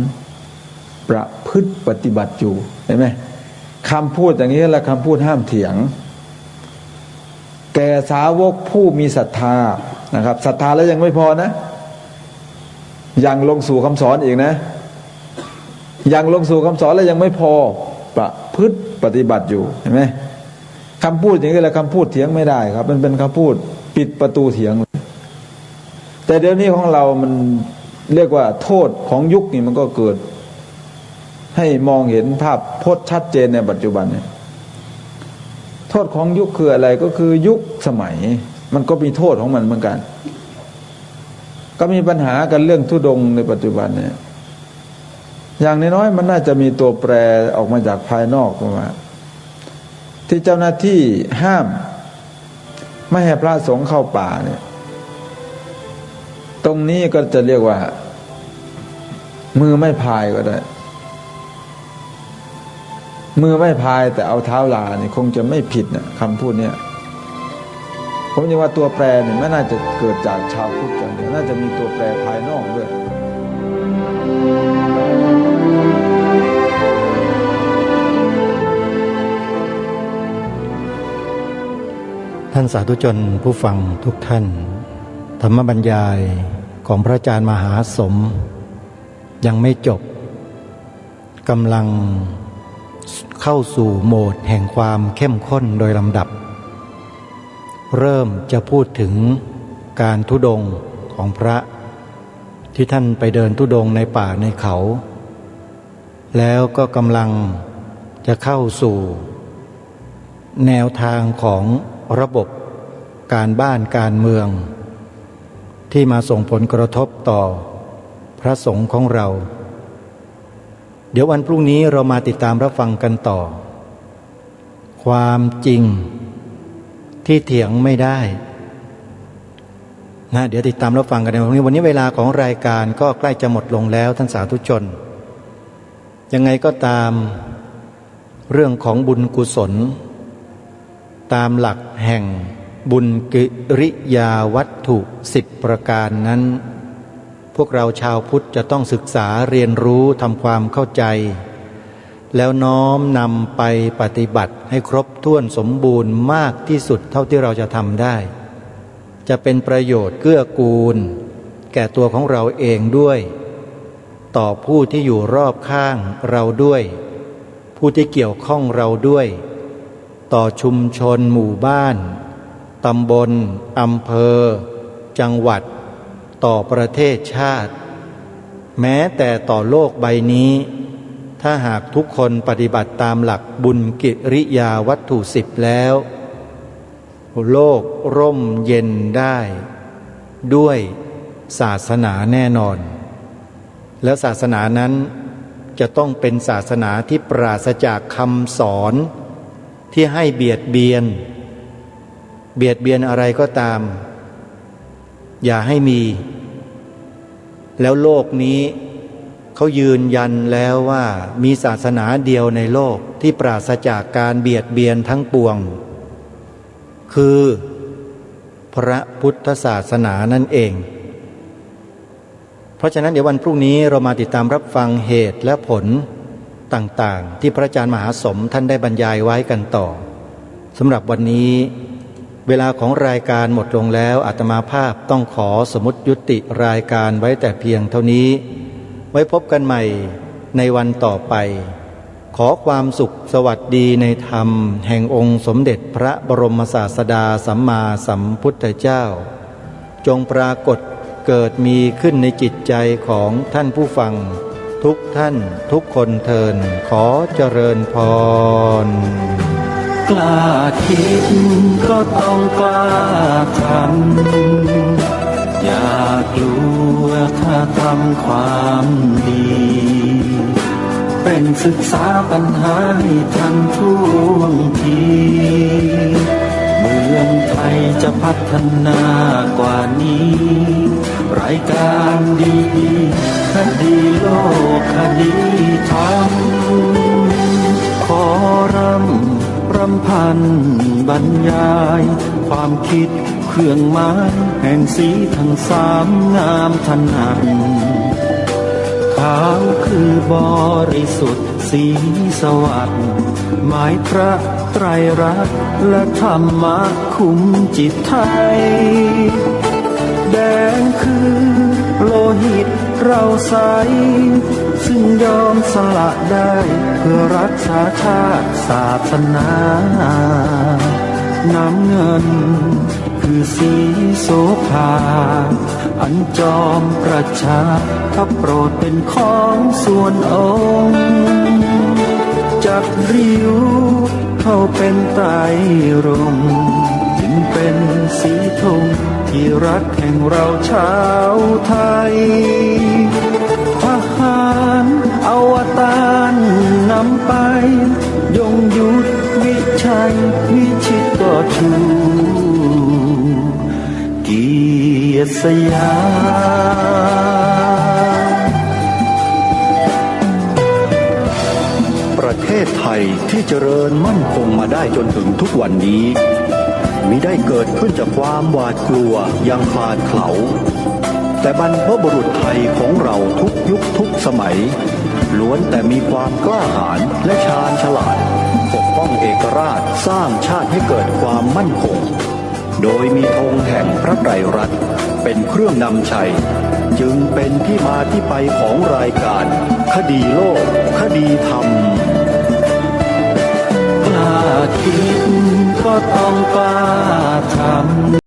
ประพฤติปฏิบัติอยู่เห็นไหมคำพูดอย่างนี้และคำพูดห้ามเถียงแก่สาวกผู้มีศรัทธานะครับศรัทธาแล้วยังไม่พอนะยังลงสู่คำสอนอีกนะยังลงสู่คำสอนแล้วยังไม่พอประพฤติปฏิบัติอยู่เห็นไหมคำพูดอย่างนี้แหละคำพูดเถียงไม่ได้ครับมันเป็นคำพูดปิดประตูเถียงแต่เดี๋ยวนี้ของเรามันเรียกว่าโทษของยุคนี่มันก็เกิดให้มองเห็นภาพพจน์ชัดเจนในปัจจุบันเนี่ยโทษของยุคคืออะไรก็คือยุคสมัยมันก็มีโทษของมันเหมือนกันก็มีปัญหากันเรื่องธุดงค์ในปัจจุบันเนี่ยอย่างน้อยๆมันน่าจะมีตัวแปรออกมาจากภายนอกว่าที่เจ้าหน้าที่ห้ามไม่ให้พระสงฆ์เข้าป่าเนี่ยตรงนี้ก็จะเรียกว่ามือไม่พายก็ได้มือไม่พายแต่เอาเท้าลาเนี่ยคงจะไม่ผิดนะคำพูดเนี่ย ผมยังว่าตัวแปรเนี่ยไม่น่าจะเกิดจากชาวพุทธอย่างเดียวน่าจะมีตัวแปรภายนอกด้วย ท่านสาธุชนผู้ฟังทุกท่านธรรมบรรยายของพระอาจารย์มหาสมยังไม่จบกำลังเข้าสู่โหมดแห่งความเข้มข้นโดยลำดับเริ่มจะพูดถึงการธุดงค์ของพระที่ท่านไปเดินธุดงค์ในป่าในเขาแล้วก็กำลังจะเข้าสู่แนวทางของระบบการบ้านการเมืองที่มาส่งผลกระทบต่อพระสงฆ์ของเราเดี๋ยววันพรุ่งนี้เรามาติดตามรับฟังกันต่อความจริงที่เถียงไม่ได้นะเดี๋ยวติดตามรับฟังกันในวันนี้เวลาของรายการก็ใกล้จะหมดลงแล้วท่านสาธุชนยังไงก็ตามเรื่องของบุญกุศลตามหลักแห่งบุญกิริยาวัตถุ10ประการนั้นพวกเราชาวพุทธจะต้องศึกษาเรียนรู้ทำความเข้าใจแล้วน้อมนำไปปฏิบัติให้ครบถ้วนสมบูรณ์มากที่สุดเท่าที่เราจะทำได้จะเป็นประโยชน์เกื้อกูลแก่ตัวของเราเองด้วยต่อผู้ที่อยู่รอบข้างเราด้วยผู้ที่เกี่ยวข้องเราด้วยต่อชุมชนหมู่บ้านตำบลอำเภอจังหวัดต่อประเทศชาติแม้แต่ต่อโลกใบนี้ถ้าหากทุกคนปฏิบัติตามหลักบุญกิริยาวัตถุ10แล้วโลกร่มเย็นได้ด้วยศาสนาแน่นอนแล้วศาสนานั้นจะต้องเป็นศาสนาที่ปราศจากคำสอนที่ให้เบียดเบียนอะไรก็ตามอย่าให้มีแล้วโลกนี้เขายืนยันแล้วว่ามีศาสนาเดียวในโลกที่ปราศจากการเบียดเบียนทั้งปวงคือพระพุทธศาสนานั่นเองเพราะฉะนั้นเดี๋ยววันพรุ่งนี้เรามาติดตามรับฟังเหตุและผลต่างๆที่พระอาจารย์มหาสมท่านได้บรรยายไว้กันต่อสำหรับวันนี้เวลาของรายการหมดลงแล้วอาตมาภาพต้องขอสมมุติยุติรายการไว้แต่เพียงเท่านี้ไว้พบกันใหม่ในวันต่อไปขอความสุขสวัสดีในธรรมแห่งองค์สมเด็จพระบรมศาสดาสัมมาสัมพุทธเจ้าจงปรากฏเกิดมีขึ้นในจิตใจของท่านผู้ฟังทุกท่านทุกคนเทินขอเจริญพรกล้าคิดก็ต้องกล้าทำอย่ากลัวถ้าทำความดีเป็นศึกษาปัญหาให้ทันท่วงทีเมืองไทยจะพัฒนากว่านี้รายการดีคดีโลกคดีธรรมขอรำพันบรรยายความคิดเครื่องหมายแห่งสีทั้งสามงามถนัดขาวคือบริสุทธิ์สีสวัสดิ์หมายพระไตรรัตน์และธรรมะคุ้มจิตไทยแดงคือโลหิตเราใสซึ่งยอมสละได้เพื่อรักษาชาติศาสนาน้ำเงินคือสีโสภาอันจอมประชาถ้าโปรดเป็นของส่วนองค์จับริ้วเข้าเป็นไตรรงค์จึงเป็นสีธงที่รักแห่งเราชาวไทยทหารอวตารนำไปยงยุทธวิชัยวิชิตก็ชูเกียรติสยามประเทศไทยที่เจริญมั่นคงมาได้จนถึงทุกวันนี้ มิได้เกิดขึ้นจากความหวาดกลัวอย่างคลาดเขลาแต่บรรพบุรุษไทยของเราทุกยุคทุกสมัยล้วนแต่มีความกล้าหาญและชาญฉลาดปกป้องเอกราชสร้างชาติให้เกิดความมั่นคงโดยมีธงแห่งพระไตรรัตน์เป็นเครื่องนำชัยจึงเป็นที่มาที่ไปของรายการคดีโลกคดีธรรมกล้าคิดก็ต้องกล้าทำ